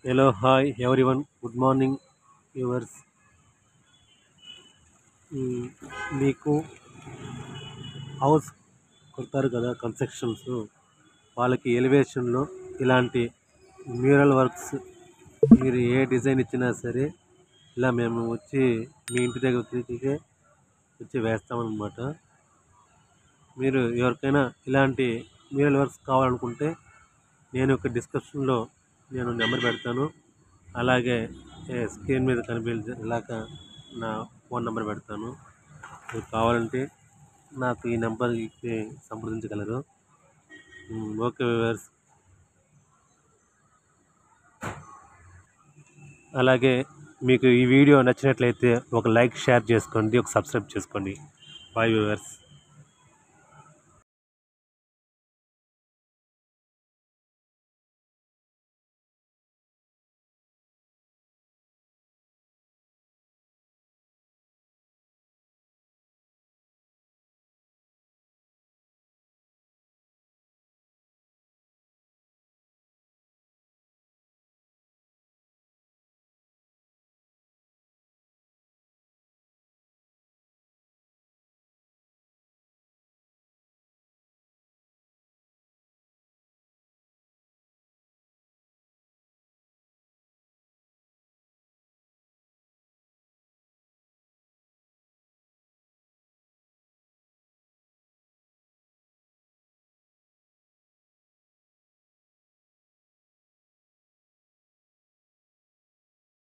Hello, hi everyone. Good morning, viewers. మ్, మీకు house కొడతారు కదా కన్స్ట్రక్షన్స్, వాళ్ళకి ఎలివేషన్లో ఇలాంటి మ్యూరల్ వర్క్స్ మీరు ఏ డిజైన్ ఇచ్చినా సరే ఇలా మేము వచ్చి మీ ఇంటి దగ్గరికి వచ్చి వేస్తామన్నమాట. మీరు ఎవరికైనా ఇలాంటి మ్యూరల్ వర్క్స్ కావాలనుకుంటే నేను ఒక డిస్క్రిప్షన్లో నేను నెంబర్ పెడతాను. అలాగే స్క్రీన్ మీద కనిపించేలాగా నా ఫోన్ నెంబర్ పెడతాను. మీకు కావాలంటే నాకు ఈ నెంబర్కి సంప్రదించగలరు. Okay viewers. అలాగే మీకు ఈ వీడియో నచ్చినట్లయితే ఒక లైక్, షేర్ చేసుకోండి, ఒక సబ్స్క్రైబ్ చేసుకోండి. Bye viewers.